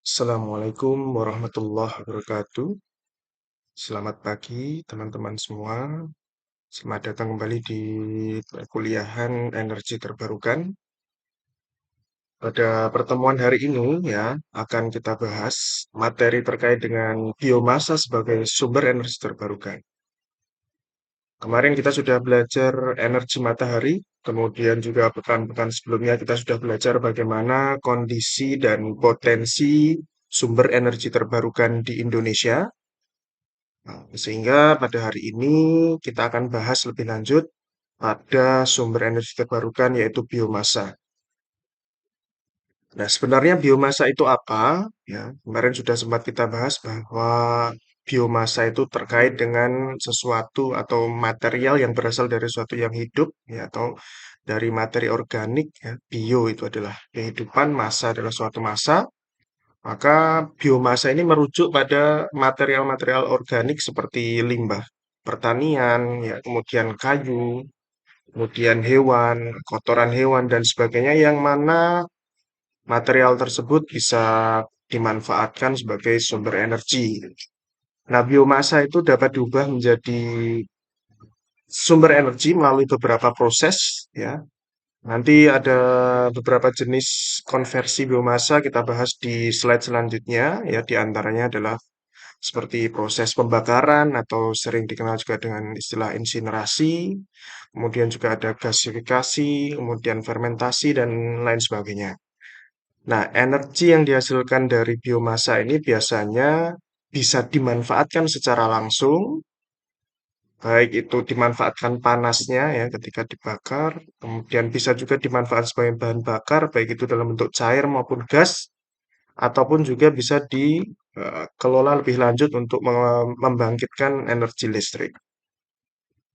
Assalamualaikum warahmatullahi wabarakatuh. Selamat pagi teman-teman semua. Selamat datang kembali di perkuliahan energi terbarukan. Pada pertemuan hari ini ya akan kita bahas materi terkait dengan biomasa sebagai sumber energi terbarukan. Kemarin kita sudah belajar energi matahari, kemudian juga pekan-pekan sebelumnya kita sudah belajar bagaimana kondisi dan potensi sumber energi terbarukan di Indonesia. Nah, sehingga pada hari ini kita akan bahas lebih lanjut pada sumber energi terbarukan yaitu biomasa. Nah, sebenarnya biomasa itu apa? Ya, kemarin sudah sempat kita bahas bahwa biomasa itu terkait dengan sesuatu atau material yang berasal dari sesuatu yang hidup, ya, atau dari materi organik. Ya. Bio itu adalah kehidupan, massa adalah suatu massa. Maka biomasa ini merujuk pada material-material organik seperti limbah pertanian, ya, kemudian kayu, kemudian hewan, kotoran hewan dan sebagainya yang mana material tersebut bisa dimanfaatkan sebagai sumber energi. Nah, biomasa itu dapat diubah menjadi sumber energi melalui beberapa proses, ya. Nanti ada beberapa jenis konversi biomasa kita bahas di slide selanjutnya, ya, di antaranya adalah seperti proses pembakaran atau sering dikenal juga dengan istilah insinerasi, kemudian juga ada gasifikasi, kemudian fermentasi, dan lain sebagainya. Nah, energi yang dihasilkan dari biomasa ini biasanya bisa dimanfaatkan secara langsung, baik itu dimanfaatkan panasnya ya ketika dibakar, kemudian bisa juga dimanfaatkan sebagai bahan bakar, baik itu dalam bentuk cair maupun gas, ataupun juga bisa dikelola lebih lanjut untuk membangkitkan energi listrik.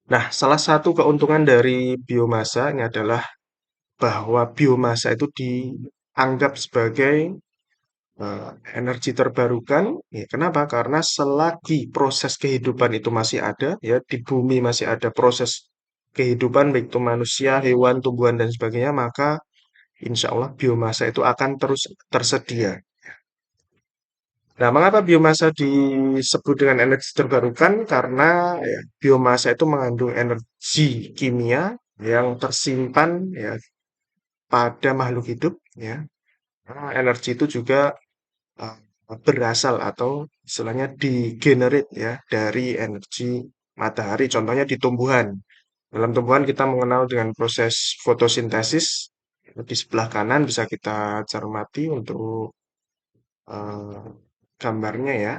Nah, salah satu keuntungan dari biomasa ini adalah bahwa biomasa itu dianggap sebagai energi terbarukan. Ya, kenapa? Karena selagi proses kehidupan itu masih ada, ya di bumi masih ada proses kehidupan, baik itu manusia, hewan, tumbuhan, dan sebagainya, maka insya Allah biomasa itu akan terus tersedia. Nah, mengapa biomasa disebut dengan energi terbarukan? Karena ya, biomasa itu mengandung energi kimia yang tersimpan ya pada makhluk hidup. Ya, nah, energi itu juga uh, berasal atau istilahnya digenerate ya dari energi matahari. Contohnya di tumbuhan. Dalam tumbuhan kita mengenal dengan proses fotosintesis. Di sebelah kanan bisa kita cermati untuk uh, gambarnya ya.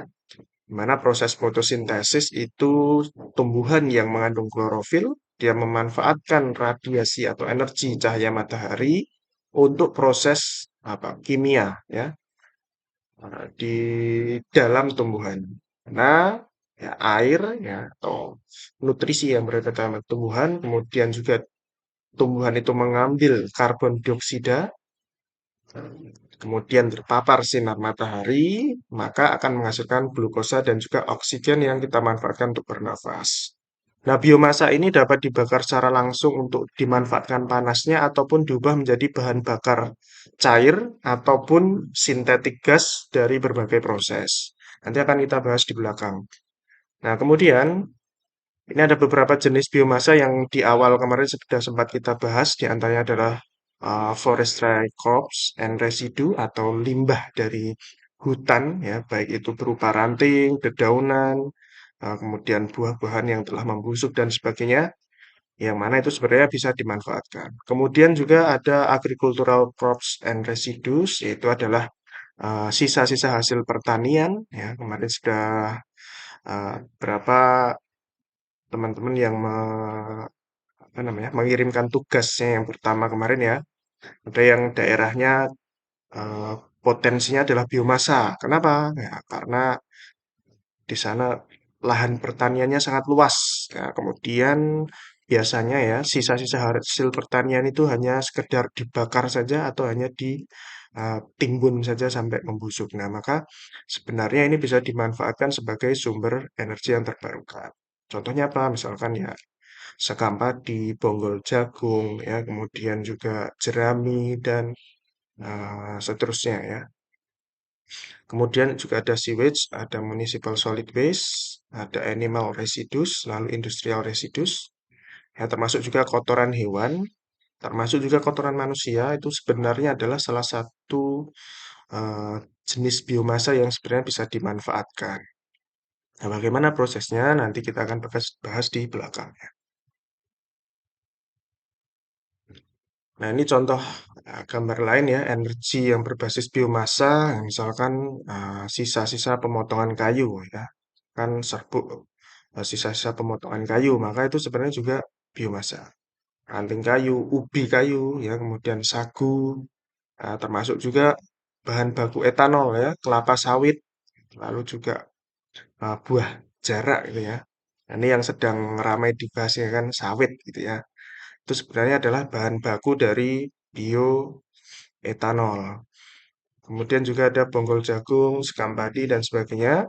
Di mana proses fotosintesis itu tumbuhan yang mengandung klorofil, dia memanfaatkan radiasi atau energi cahaya matahari untuk proses apa kimia ya di dalam tumbuhan. Nah, ya, air ya atau nutrisi yang berada dalam tumbuhan, kemudian juga tumbuhan itu mengambil karbon dioksida, kemudian terpapar sinar matahari, maka akan menghasilkan glukosa dan juga oksigen yang kita manfaatkan untuk bernafas. Nah, biomasa ini dapat dibakar secara langsung untuk dimanfaatkan panasnya ataupun diubah menjadi bahan bakar cair ataupun sintetik gas dari berbagai proses. Nanti akan kita bahas di belakang. Nah, kemudian ini ada beberapa jenis biomasa yang di awal kemarin sudah sempat kita bahas, di antaranya adalah forestry crops and residue atau limbah dari hutan, ya, baik itu berupa ranting, dedaunan, kemudian buah-buahan yang telah membusuk dan sebagainya, yang mana itu sebenarnya bisa dimanfaatkan. Kemudian juga ada agricultural crops and residues, yaitu adalah sisa-sisa hasil pertanian, ya, kemarin sudah berapa teman-teman yang apa namanya, mengirimkan tugasnya yang pertama kemarin ya. Ada yang daerahnya eh, potensinya adalah biomasa. Kenapa? Ya, karena di sana lahan pertaniannya sangat luas. Ya, kemudian biasanya ya sisa-sisa hasil pertanian itu hanya sekedar dibakar saja atau hanya ditimbun saja sampai membusuk. Nah, maka sebenarnya ini bisa dimanfaatkan sebagai sumber energi yang terbarukan. Contohnya apa? Misalkan ya sekam padi, bonggol jagung, ya, kemudian juga jerami dan seterusnya ya. Kemudian juga ada sewage, ada municipal solid waste, ada animal residues, lalu industrial residues, ya termasuk juga kotoran hewan, termasuk juga kotoran manusia, itu sebenarnya adalah salah satu eh, jenis biomasa yang sebenarnya bisa dimanfaatkan. Nah, bagaimana prosesnya? Nanti kita akan bahas di belakang. Nah, ini contoh gambar lain ya, energi yang berbasis biomasa, misalkan sisa-sisa pemotongan kayu ya, kan serbuk sisa-sisa pemotongan kayu, maka itu sebenarnya juga biomasa. Ranting kayu, ubi kayu, ya, kemudian sagu, termasuk juga bahan baku etanol ya, kelapa sawit, lalu juga buah jarak gitu ya. Nah, ini yang sedang ramai dibahas ya kan sawit gitu ya. Itu sebenarnya adalah bahan baku dari bioetanol. Kemudian juga ada bonggol jagung, sekam padi, dan sebagainya.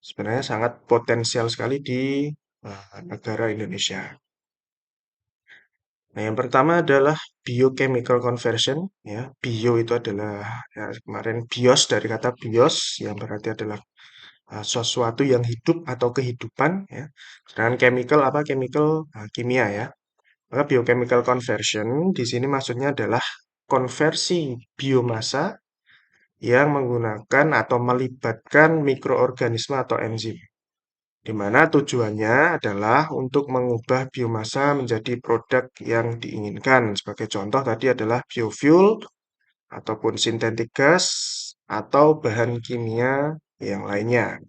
Sebenarnya sangat potensial sekali di negara Indonesia. Nah, yang pertama adalah biochemical conversion. Ya, bio itu adalah ya, kemarin bios dari kata bios yang berarti adalah sesuatu yang hidup atau kehidupan. Ya. Sedangkan chemical apa? Chemical kimia ya. Maka biochemical conversion di sini maksudnya adalah konversi biomasa yang menggunakan atau melibatkan mikroorganisme atau enzim, di mana tujuannya adalah untuk mengubah biomasa menjadi produk yang diinginkan. Sebagai contoh tadi adalah biofuel ataupun sintetik gas atau bahan kimia yang lainnya.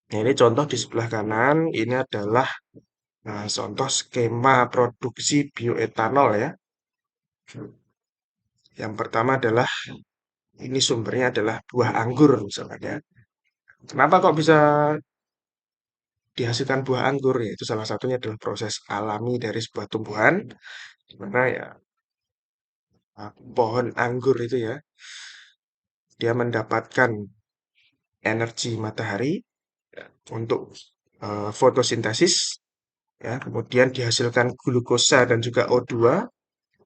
Nah, ini contoh di sebelah kanan, ini adalah contoh skema produksi bioetanol ya. Yang pertama adalah ini sumbernya adalah buah anggur misalnya. Kenapa kok bisa dihasilkan buah anggur? Yaitu salah satunya adalah proses alami dari sebuah tumbuhan, di mana ya pohon anggur itu ya, dia mendapatkan energi matahari ya, untuk fotosintesis, ya, kemudian dihasilkan glukosa dan juga O2.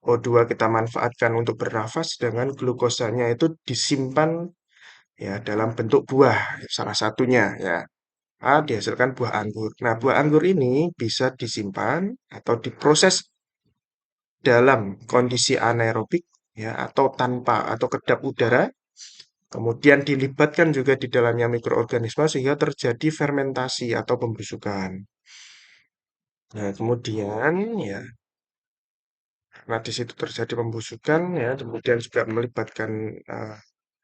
O2 kita manfaatkan untuk bernafas, dengan glukosanya itu disimpan ya dalam bentuk buah, salah satunya ya. Dihasilkan buah anggur. Nah, buah anggur ini bisa disimpan atau diproses dalam kondisi anaerobik ya atau tanpa atau kedap udara. Kemudian dilibatkan juga di dalamnya mikroorganisme sehingga terjadi fermentasi atau pembusukan. Nah, kemudian ya karena di situ terjadi pembusukan ya, kemudian juga melibatkan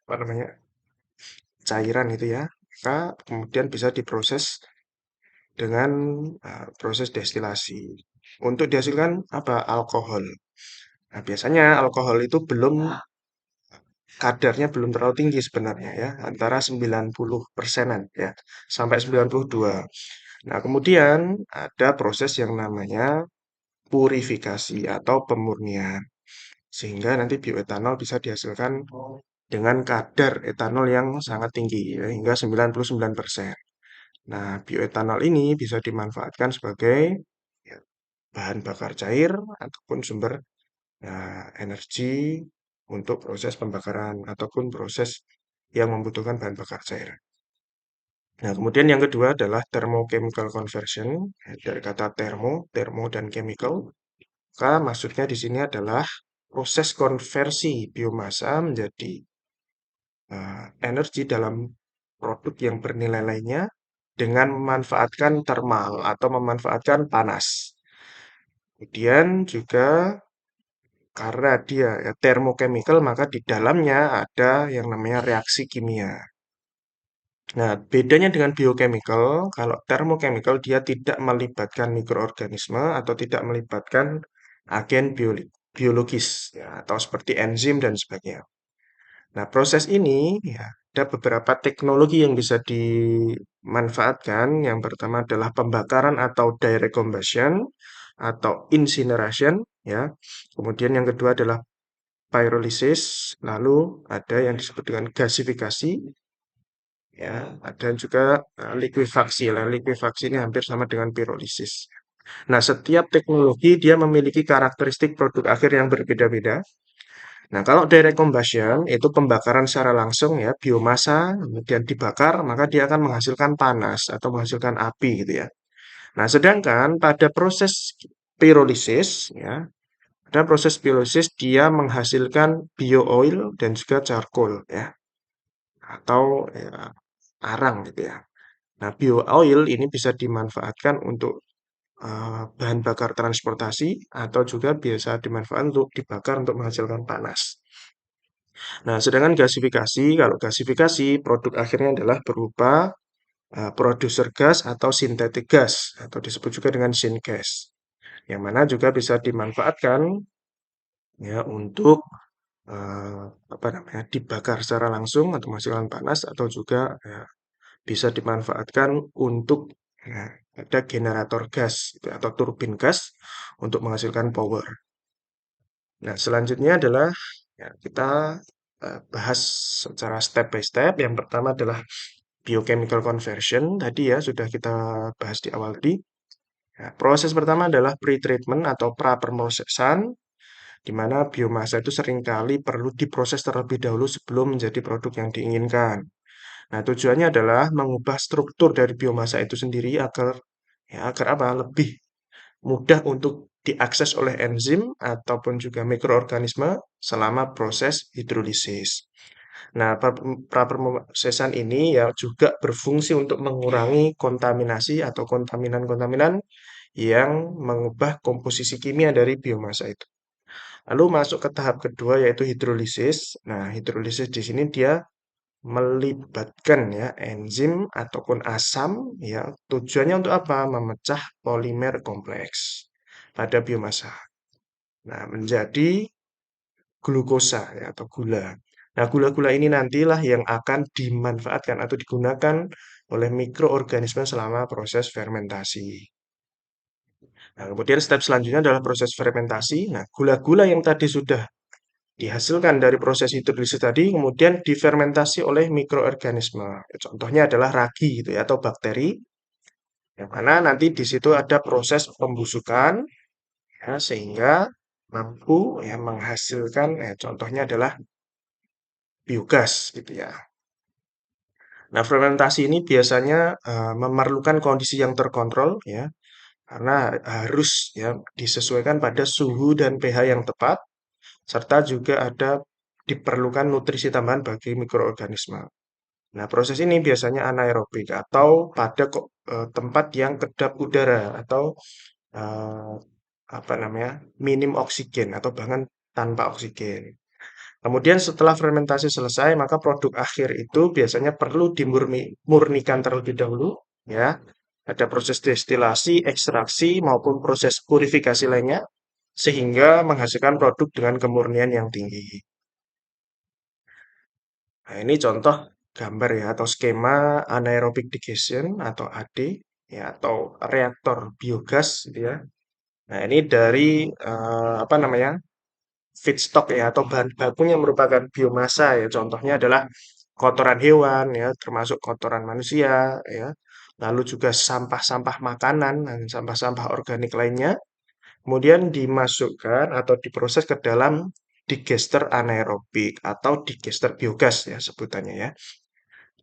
apa namanya cairan itu ya, maka kemudian bisa diproses dengan proses destilasi. Untuk dihasilkan apa? Alkohol. Nah, biasanya alkohol itu kadarnya belum terlalu tinggi sebenarnya ya, antara 90 persenan ya, sampai 92. Nah, kemudian ada proses yang namanya purifikasi atau pemurnian. Sehingga nanti bioetanol bisa dihasilkan dengan kadar etanol yang sangat tinggi ya, hingga 99%. Nah, bioetanol ini bisa dimanfaatkan sebagai ya, bahan bakar cair ataupun sumber energi untuk proses pembakaran ataupun proses yang membutuhkan bahan bakar cair. Nah, kemudian yang kedua adalah thermochemical conversion, dari kata termo dan chemical. Maka maksudnya di sini adalah proses konversi biomasa menjadi energi dalam produk yang bernilai lainnya dengan memanfaatkan thermal atau memanfaatkan panas. Kemudian juga karena dia ya, thermochemical, maka di dalamnya ada yang namanya reaksi kimia. Nah, bedanya dengan biochemical, kalau thermochemical dia tidak melibatkan mikroorganisme atau tidak melibatkan agen biologis ya, atau seperti enzim dan sebagainya. Nah, proses ini ya ada beberapa teknologi yang bisa dimanfaatkan. Yang pertama adalah pembakaran atau direct combustion atau incineration ya. Kemudian yang kedua adalah pyrolysis, lalu ada yang disebut dengan gasifikasi ya, dan juga likuifaksi. Nah, likuifaksi ini hampir sama dengan pirolisis. Nah, setiap teknologi dia memiliki karakteristik produk akhir yang berbeda-beda. Nah, kalau direct combustion itu pembakaran secara langsung ya, biomasa kemudian dibakar, maka dia akan menghasilkan panas atau menghasilkan api gitu ya. Nah, sedangkan pada proses pirolisis ya, pada proses pirolisis dia menghasilkan bio-oil dan juga charcoal ya, atau ya, arang gitu ya. Nah, bio-oil ini bisa dimanfaatkan untuk bahan bakar transportasi atau juga biasa dimanfaatkan untuk dibakar untuk menghasilkan panas. Nah, sedangkan gasifikasi, kalau gasifikasi produk akhirnya adalah berupa produser gas atau sintetik gas atau disebut juga dengan syngas, yang mana juga bisa dimanfaatkan ya untuk eh, apa namanya dibakar secara langsung atau menghasilkan panas atau juga ya, bisa dimanfaatkan untuk ya, ada generator gas gitu, atau turbin gas untuk menghasilkan power. Nah, selanjutnya adalah ya, kita bahas secara step by step. Yang pertama adalah biochemical conversion. Tadi ya sudah kita bahas di awal tadi. Ya, proses pertama adalah pre-treatment atau pra-pemrosesan, di mana biomasa itu seringkali perlu diproses terlebih dahulu sebelum menjadi produk yang diinginkan. Nah, tujuannya adalah mengubah struktur dari biomasa itu sendiri agar ya agar apa? Lebih mudah untuk diakses oleh enzim ataupun juga mikroorganisme selama proses hidrolisis. Nah, praproses ini ya juga berfungsi untuk mengurangi kontaminasi atau kontaminan-kontaminan yang mengubah komposisi kimia dari biomasa itu. Lalu masuk ke tahap kedua yaitu hidrolisis. Nah, hidrolisis di sini dia melibatkan ya enzim ataupun asam ya tujuannya untuk apa? Memecah polimer kompleks pada biomasa. Nah, menjadi glukosa ya, atau gula. Nah, gula-gula ini nantilah yang akan dimanfaatkan atau digunakan oleh mikroorganisme selama proses fermentasi. Nah, kemudian step selanjutnya adalah proses fermentasi. Nah, gula-gula yang tadi sudah dihasilkan dari proses hidrolisis tadi kemudian difermentasi oleh mikroorganisme. Contohnya adalah ragi gitu ya, atau bakteri, yang mana nanti di situ ada proses pembusukan ya, sehingga mampu ya menghasilkan contohnya adalah biogas gitu ya. Nah, fermentasi ini biasanya memerlukan kondisi yang terkontrol ya, karena harus ya disesuaikan pada suhu dan pH yang tepat, serta juga ada diperlukan nutrisi tambahan bagi mikroorganisme. Nah, proses ini biasanya anaerobik atau pada tempat yang kedap udara atau eh, apa namanya minim oksigen atau bahkan tanpa oksigen. Kemudian setelah fermentasi selesai, maka produk akhir itu biasanya perlu dimurnikan terlebih dahulu, ya. Ada proses destilasi, ekstraksi, maupun proses purifikasi lainnya, sehingga menghasilkan produk dengan kemurnian yang tinggi. Nah, ini contoh gambar ya, atau skema anaerobic digestion atau AD, ya, atau reaktor biogas, gitu ya. Nah, ini dari apa namanya feedstock ya atau bahan bakunya merupakan biomasa ya. Contohnya adalah kotoran hewan ya, termasuk kotoran manusia ya. Lalu juga sampah-sampah makanan dan sampah-sampah organik lainnya. Kemudian dimasukkan atau diproses ke dalam digester anaerobik atau digester biogas ya sebutannya ya.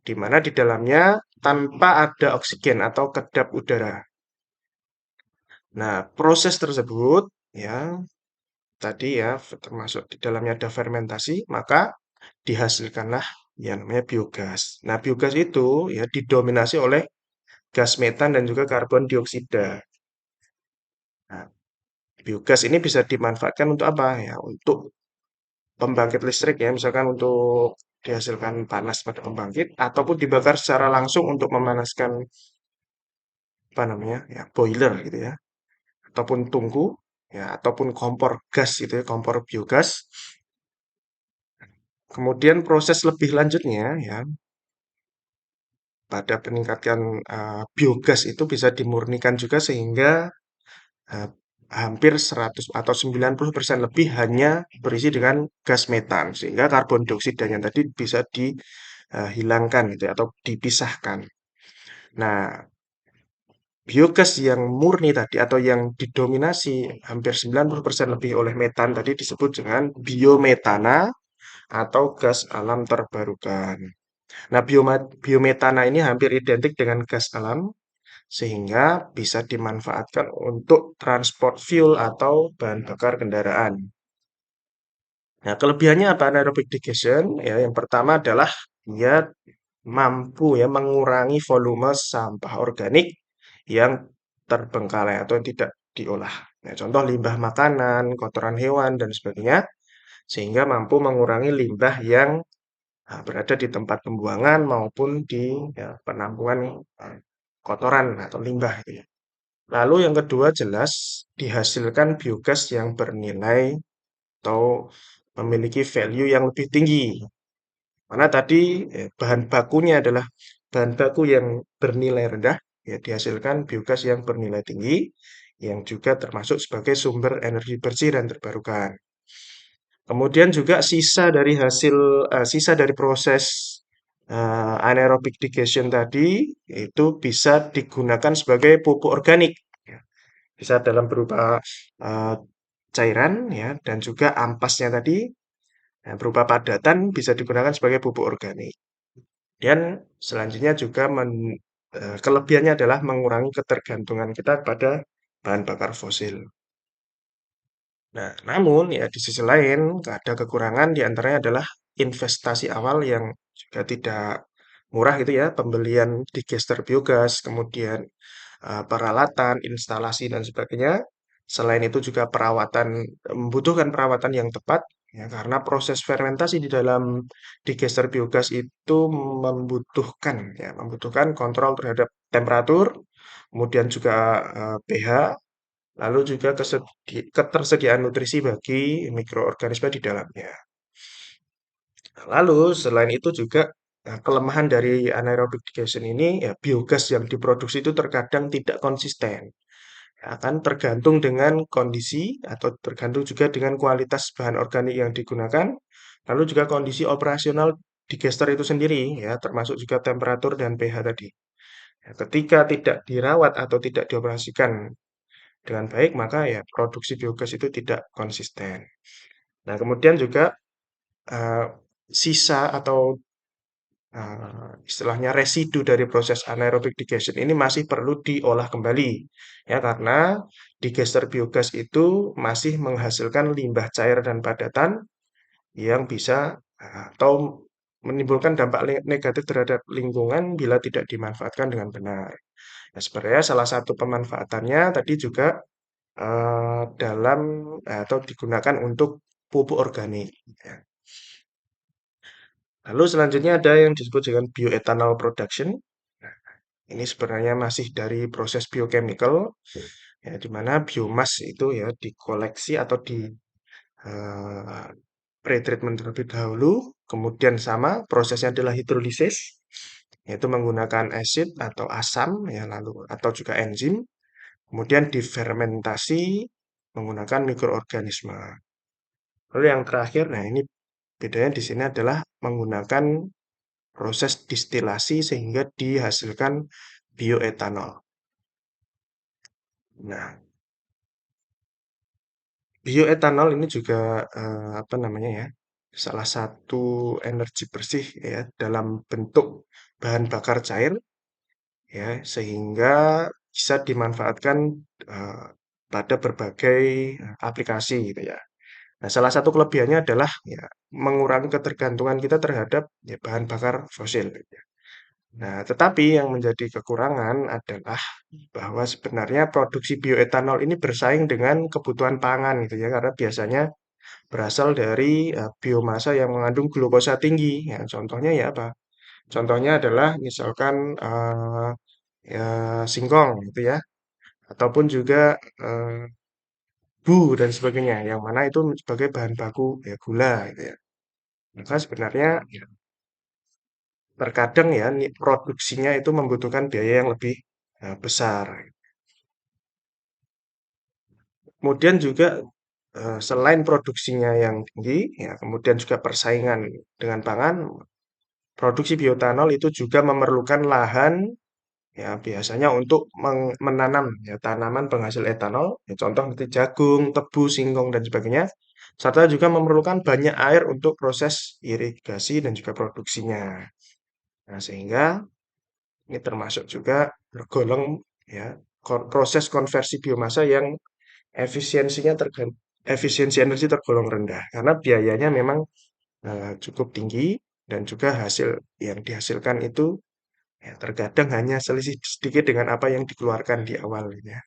Di mana di dalamnya tanpa ada oksigen atau kedap udara. Nah, proses tersebut ya tadi ya termasuk di dalamnya ada fermentasi, maka dihasilkanlah yang namanya biogas. Nah, biogas itu ya didominasi oleh gas metan dan juga karbon dioksida. Nah, biogas ini bisa dimanfaatkan untuk apa ya? Untuk pembangkit listrik ya, misalkan untuk dihasilkan panas pada pembangkit ataupun dibakar secara langsung untuk memanaskan apa namanya? Ya, boiler gitu ya, ataupun tungku ya, ataupun kompor gas gitu ya, kompor biogas. Kemudian proses lebih lanjutnya ya, pada peningkatan biogas itu bisa dimurnikan juga sehingga eh, hampir 100 atau 90% lebih hanya berisi dengan gas metan sehingga karbon dioksida yang tadi bisa dihilangkan gitu ya, atau dipisahkan. Nah, biogas yang murni tadi atau yang didominasi hampir 90% lebih oleh metan tadi disebut dengan biometana atau gas alam terbarukan. Nah, biometana ini hampir identik dengan gas alam sehingga bisa dimanfaatkan untuk transport fuel atau bahan bakar kendaraan. Nah, kelebihannya apa anaerobic digestion? Ya, yang pertama adalah dia mampu ya mengurangi volume sampah organik yang terbengkalai atau yang tidak diolah. Nah, contoh limbah makanan, kotoran hewan dan sebagainya, sehingga mampu mengurangi limbah yang berada di tempat pembuangan maupun di ya, penampungan kotoran atau limbah itu ya. Lalu yang kedua jelas dihasilkan biogas yang bernilai atau memiliki value yang lebih tinggi. Mana tadi bahan bakunya adalah bahan baku yang bernilai rendah, ya dihasilkan biogas yang bernilai tinggi, yang juga termasuk sebagai sumber energi bersih dan terbarukan. Kemudian juga sisa dari proses anaerobic digestion tadi itu bisa digunakan sebagai pupuk organik. Ya. Bisa dalam berupa eh, cairan ya dan juga ampasnya tadi berupa padatan bisa digunakan sebagai pupuk organik. Dan selanjutnya juga kelebihannya adalah mengurangi ketergantungan kita pada bahan bakar fosil. Nah, namun ya di sisi lain ada kekurangan di antaranya adalah investasi awal yang juga tidak murah itu ya, pembelian digester biogas, kemudian peralatan, instalasi dan sebagainya. Selain itu juga membutuhkan perawatan yang tepat ya karena proses fermentasi di dalam digester biogas itu membutuhkan kontrol terhadap temperatur, kemudian juga pH. Lalu juga ketersediaan nutrisi bagi mikroorganisme di dalamnya. Lalu selain itu juga kelemahan dari anaerobic digestion ini ya biogas yang diproduksi itu terkadang tidak konsisten. Akan tergantung dengan kondisi atau tergantung juga dengan kualitas bahan organik yang digunakan, lalu juga kondisi operasional digester itu sendiri ya termasuk juga temperatur dan pH tadi. Ya, ketika tidak dirawat atau tidak dioperasikan dengan baik, maka ya produksi biogas itu tidak konsisten. Nah, kemudian juga eh, sisa atau istilahnya residu dari proses anaerobic digestion ini masih perlu diolah kembali. Ya, karena digester biogas itu masih menghasilkan limbah cair dan padatan yang bisa atau menimbulkan dampak negatif terhadap lingkungan bila tidak dimanfaatkan dengan benar. Nah, sebenarnya salah satu pemanfaatannya tadi juga dalam atau digunakan untuk pupuk organik. Ya. Lalu selanjutnya ada yang disebut dengan bioethanol production. Nah, ini sebenarnya masih dari proses biochemical, ya, di mana biomas itu ya dikoleksi atau di pretreatment terlebih dahulu, kemudian sama prosesnya adalah hidrolisis, yaitu menggunakan asid atau asam, ya lalu atau juga enzim, kemudian difermentasi menggunakan mikroorganisme. Lalu yang terakhir, nah ini bedanya di sini adalah menggunakan proses distilasi sehingga dihasilkan bioetanol. Nah, bioetanol ini juga apa namanya ya, salah satu energi bersih ya dalam bentuk bahan bakar cair ya sehingga bisa dimanfaatkan eh, pada berbagai aplikasi gitu ya. Nah, salah satu kelebihannya adalah ya mengurangi ketergantungan kita terhadap ya, bahan bakar fosil. Nah, tetapi yang menjadi kekurangan adalah bahwa sebenarnya produksi bioetanol ini bersaing dengan kebutuhan pangan gitu ya, karena biasanya berasal dari biomasa yang mengandung glukosa tinggi. Ya, contohnya ya apa? Contohnya adalah misalkan ya singkong gitu ya, ataupun juga eh, dan sebagainya, yang mana itu sebagai bahan baku ya gula gitu ya. Maka sebenarnya ya, terkadang ya produksinya itu membutuhkan biaya yang lebih besar. Kemudian juga selain produksinya yang tinggi, ya kemudian juga persaingan dengan pangan, produksi bioetanol itu juga memerlukan lahan ya biasanya untuk menanam ya tanaman penghasil etanol, ya contoh seperti jagung, tebu, singkong dan sebagainya, serta juga memerlukan banyak air untuk proses irigasi dan juga produksinya. Nah, sehingga ini termasuk juga tergolong ya proses konversi biomasa yang efisiensinya efisiensi energi tergolong rendah karena biayanya memang cukup tinggi dan juga hasil yang dihasilkan itu ya, terkadang hanya selisih sedikit dengan apa yang dikeluarkan di awal ya.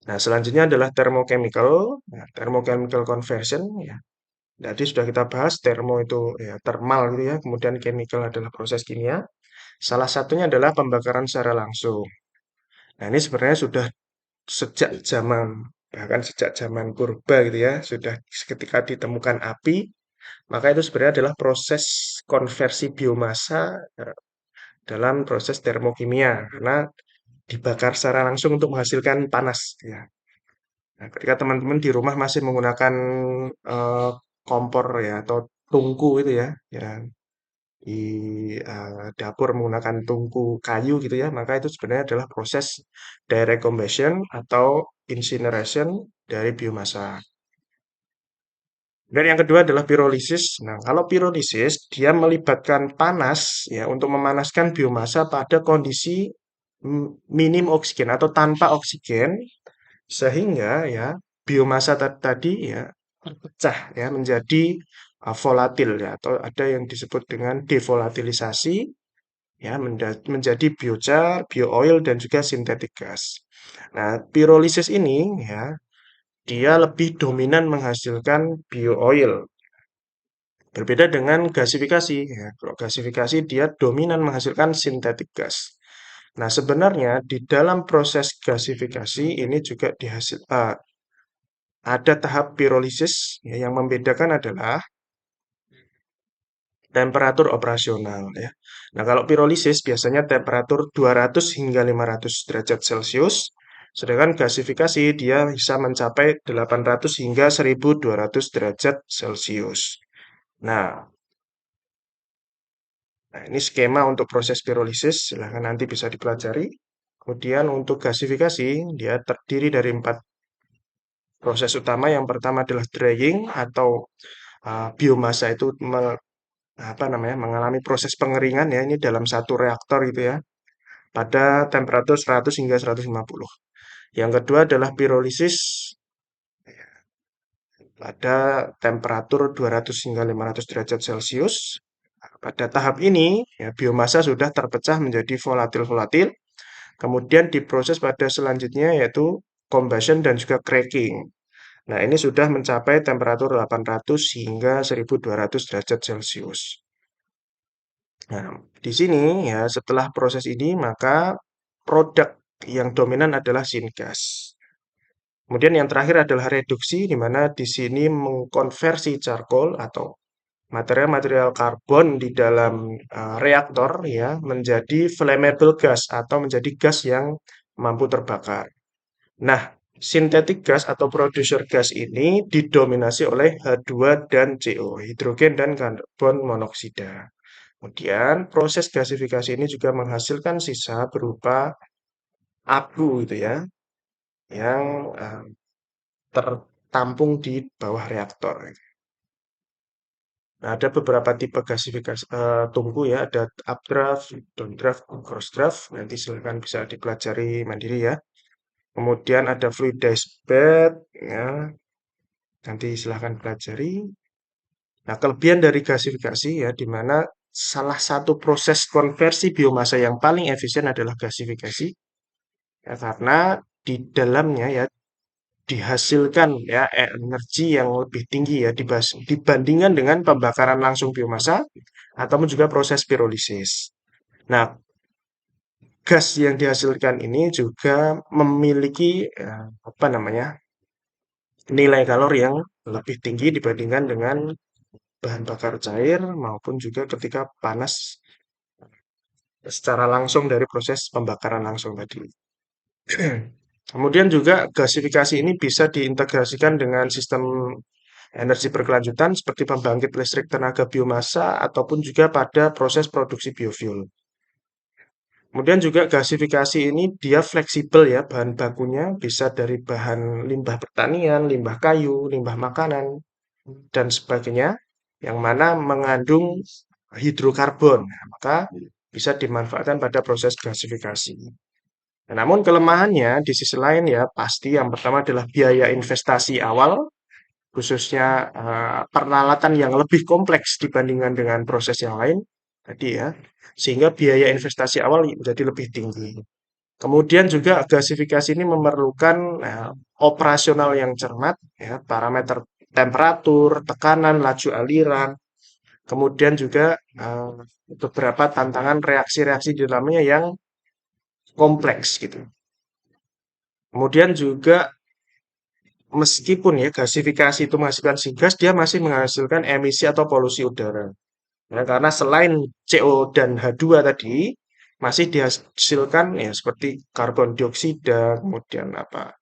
Nah, selanjutnya adalah thermochemical. Nah, thermochemical conversion ya. Tadi sudah kita bahas termo itu ya thermal gitu ya, kemudian chemical adalah proses kimia. Salah satunya adalah pembakaran secara langsung. Nah, ini sebenarnya sudah sejak zaman bahkan sejak zaman purba gitu ya, sudah ketika ditemukan api, maka itu sebenarnya adalah proses konversi biomasa dalam proses termokimia karena dibakar secara langsung untuk menghasilkan panas ya. Nah, ketika teman-teman di rumah masih menggunakan eh, kompor ya atau tungku itu ya, ya di dapur menggunakan tungku kayu gitu ya, maka itu sebenarnya adalah proses direct combustion atau incineration dari biomasa. Dan yang kedua adalah pirolisis. Nah, kalau pirolisis dia melibatkan panas ya untuk memanaskan biomasa pada kondisi minim oksigen atau tanpa oksigen sehingga ya biomasa tadi ya terpecah ya menjadi volatil ya atau ada yang disebut dengan devolatilisasi ya menjadi biochar, biooil dan juga synthetic gas. Nah, pirolisis ini ya dia lebih dominan menghasilkan biooil. Berbeda dengan gasifikasi ya. Kalau gasifikasi dia dominan menghasilkan synthetic gas. Nah, sebenarnya di dalam proses gasifikasi ini juga ada tahap pirolisis ya, yang membedakan adalah temperatur operasional ya. Nah, kalau pirolisis biasanya temperatur 200 hingga 500 derajat Celcius, sedangkan gasifikasi dia bisa mencapai 800 hingga 1200 derajat Celcius. Nah, ini skema untuk proses pirolisis, silahkan nanti bisa dipelajari. Kemudian untuk gasifikasi, dia terdiri dari 4 proses utama. Yang pertama adalah drying atau biomasa itu apa namanya mengalami proses pengeringan ya ini dalam satu reaktor gitu ya pada temperatur 100 hingga 150. Yang kedua adalah pirolisis pada temperatur 200 hingga 500 derajat Celcius. Pada tahap ini ya biomasa sudah terpecah menjadi volatil-volatil. Kemudian diproses pada selanjutnya yaitu combustion dan juga cracking. Nah, ini sudah mencapai temperatur 800 hingga 1200 derajat Celcius. Nah, di sini ya setelah proses ini maka produk yang dominan adalah syngas. Kemudian yang terakhir adalah reduksi di mana di sini mengkonversi charcoal atau material-material karbon di dalam reaktor ya menjadi flammable gas atau menjadi gas yang mampu terbakar. Nah, sintetik gas atau producer gas ini didominasi oleh H2 dan CO, hidrogen dan karbon monoksida. Kemudian proses gasifikasi ini juga menghasilkan sisa berupa abu gitu ya, yang tertampung di bawah reaktor. Nah, ada beberapa tipe gasifikasi tungku ya, ada updraft, downdraft, crossdraft. Nanti silakan bisa dipelajari mandiri ya. Kemudian ada fluidized bed, ya, nanti silahkan pelajari. Nah, kelebihan dari gasifikasi ya, di mana salah satu proses konversi biomasa yang paling efisien adalah gasifikasi, ya, karena di dalamnya ya dihasilkan ya energi yang lebih tinggi ya dibandingkan dengan pembakaran langsung biomasa ataupun juga proses pirolisis. Nah, gas yang dihasilkan ini juga memiliki apa namanya nilai kalori yang lebih tinggi dibandingkan dengan bahan bakar cair maupun juga ketika panas secara langsung dari proses pembakaran langsung tadi. Kemudian juga gasifikasi ini bisa diintegrasikan dengan sistem energi berkelanjutan seperti pembangkit listrik tenaga biomasa ataupun juga pada proses produksi biofuel. Kemudian juga gasifikasi ini dia fleksibel ya, bahan bakunya bisa dari bahan limbah pertanian, limbah kayu, limbah makanan, dan sebagainya, yang mana mengandung hidrokarbon. Nah, maka bisa dimanfaatkan pada proses gasifikasi. Nah, namun kelemahannya di sisi lain ya, pasti yang pertama adalah biaya investasi awal, khususnya peralatan yang lebih kompleks dibandingkan dengan proses yang lain tadi ya, sehingga biaya investasi awal menjadi lebih tinggi. Kemudian juga gasifikasi ini memerlukan operasional yang cermat, ya, parameter temperatur, tekanan, laju aliran, kemudian juga beberapa tantangan reaksi-reaksi di dalamnya yang kompleks gitu. Kemudian juga meskipun ya gasifikasi itu menghasilkan gas, dia masih menghasilkan emisi atau polusi udara. Ya, karena selain CO dan H2 tadi, masih dihasilkan ya seperti karbon dioksida, kemudian apa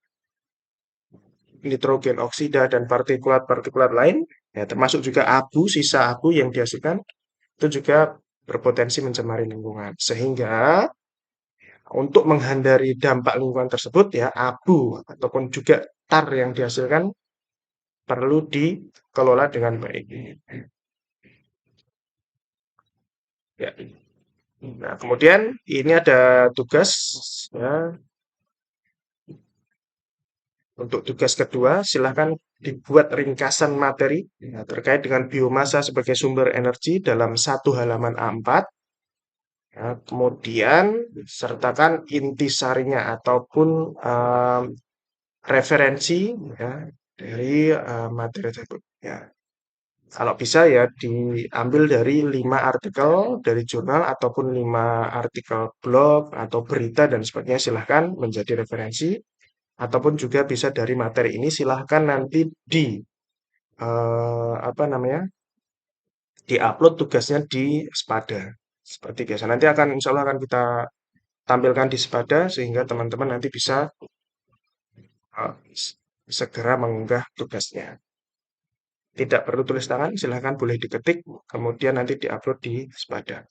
nitrogen oksida dan partikulat-partikulat lain, ya termasuk juga abu, sisa abu yang dihasilkan itu juga berpotensi mencemari lingkungan. Sehingga untuk menghindari dampak lingkungan tersebut ya abu ataupun juga tar yang dihasilkan perlu dikelola dengan baik. Ya. Nah, kemudian ini ada tugas ya. Untuk tugas kedua, silahkan dibuat ringkasan materi ya, terkait dengan biomasa sebagai sumber energi dalam satu halaman A4. Ya, kemudian sertakan intisarinya ataupun referensi ya, dari materi tersebut. Ya, kalau bisa ya diambil dari 5 artikel dari jurnal ataupun 5 artikel blog atau berita dan sebagainya silahkan menjadi referensi ataupun juga bisa dari materi ini silahkan nanti apa namanya diupload tugasnya di Spada seperti biasa. Nanti akan insya Allah akan kita tampilkan di Spada sehingga teman-teman nanti bisa uh, segera mengunggah tugasnya. Tidak perlu tulis tangan, silahkan boleh diketik, kemudian nanti diupload di Spada.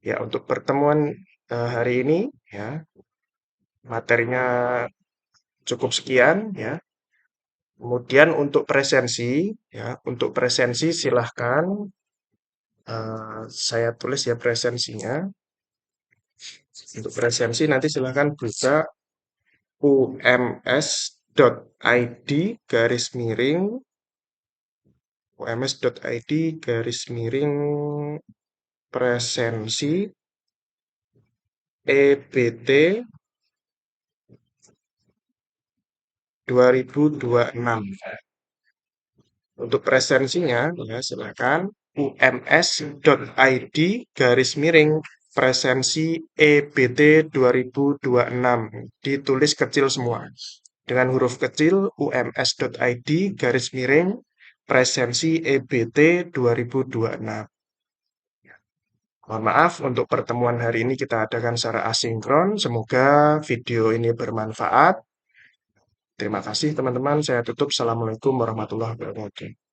Ya, untuk pertemuan hari ini ya materinya cukup sekian ya. Kemudian untuk presensi silahkan saya tulis ya presensinya. Untuk presensi nanti silahkan buka ums.id garis miring ums.id garis miring presensi EBT 2026. Untuk presensinya ya silakan ums.id garis miring presensi EBT 2026. Ditulis kecil semua. Dengan huruf kecil ums.id garis miring presensi EBT 2026. Mohon maaf untuk pertemuan hari ini kita adakan secara asinkron. Semoga video ini bermanfaat. Terima kasih teman-teman. Saya tutup. Assalamualaikum warahmatullahi wabarakatuh.